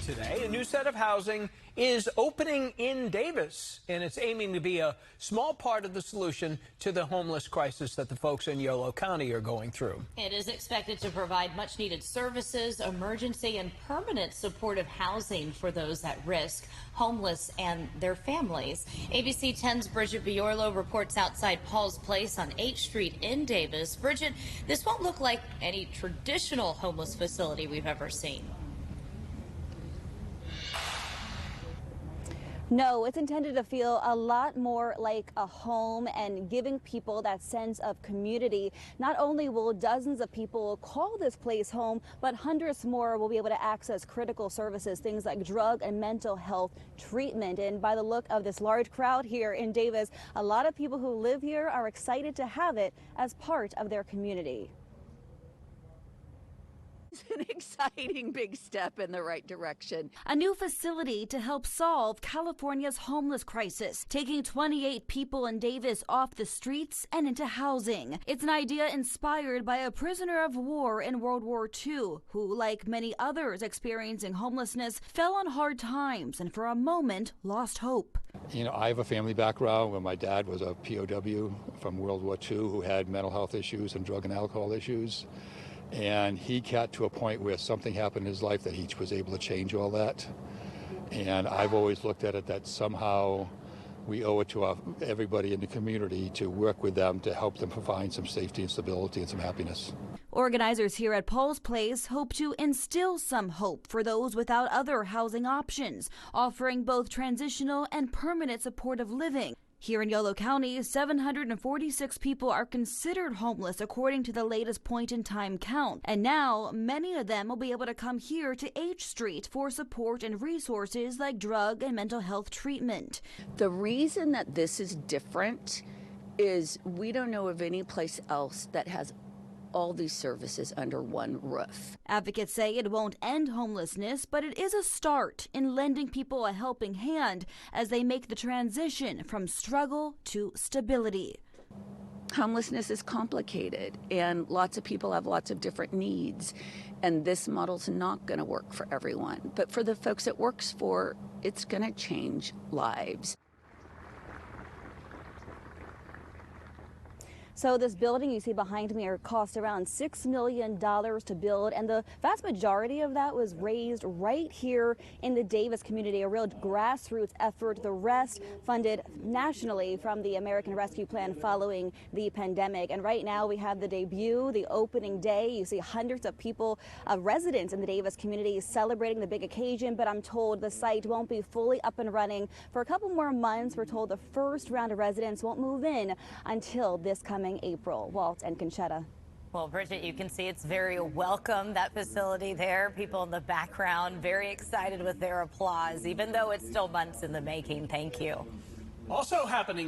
today. A new set of housing is opening in Davis, and it's aiming to be a small part of the solution to the homeless crisis that the folks in Yolo County are going through. It is expected to provide much needed services, emergency and permanent supportive housing for those at risk, homeless and their families. ABC 10's Bridget Biorlo reports outside Paul's Place on 8th Street in Davis. Bridget, this won't look like any traditional homeless facility we've ever seen. No, it's intended to feel a lot more like a home and giving people that sense of community. Not only will dozens of people call this place home, but hundreds more will be able to access critical services, things like drug and mental health treatment. And by the look of this large crowd here in Davis, a lot of people who live here are excited to have it as part of their community. An exciting big step in the right direction. A new facility to help solve California's homeless crisis, taking 28 people in Davis off the streets and into housing. It's an idea inspired by a prisoner of war in World War II who, like many others experiencing homelessness, fell on hard times and for a moment lost hope. You know, I have a family background where my dad was a POW from World War II who had mental health issues and drug and alcohol issues. And he got to a point where something happened in his life that he was able to change all that. And I've always looked at it that somehow we owe it to everybody in the community to work with them to help them find some safety and stability and some happiness. Organizers here at Paul's Place hope to instill some hope for those without other housing options, offering both transitional and permanent supportive living. Here in Yolo County, 746 people are considered homeless according to the latest point-in-time count. And now, many of them will be able to come here to 8th Street for support and resources like drug and mental health treatment. The reason that this is different is we don't know of any place else that has all these services under one roof. Advocates say it won't end homelessness, but it is a start in lending people a helping hand as they make the transition from struggle to stability. Homelessness is complicated, and lots of people have lots of different needs, and this model's not going to work for everyone. But for the folks it works for, it's going to change lives. So this building you see behind me cost around $6 million to build, and the vast majority of that was raised right here in the Davis community, a real grassroots effort. The rest funded nationally from the American Rescue Plan following the pandemic. And right now we have the debut, the opening day. You see hundreds of people, residents in the Davis community celebrating the big occasion, but I'm told the site won't be fully up and running for a couple more months. We're told the first round of residents won't move in until this coming April. Walt and Conchetta. Well, Bridget, you can see it's very welcome, that facility there. People in the background very excited with their applause, even though it's still months in the making. Thank you. Also happening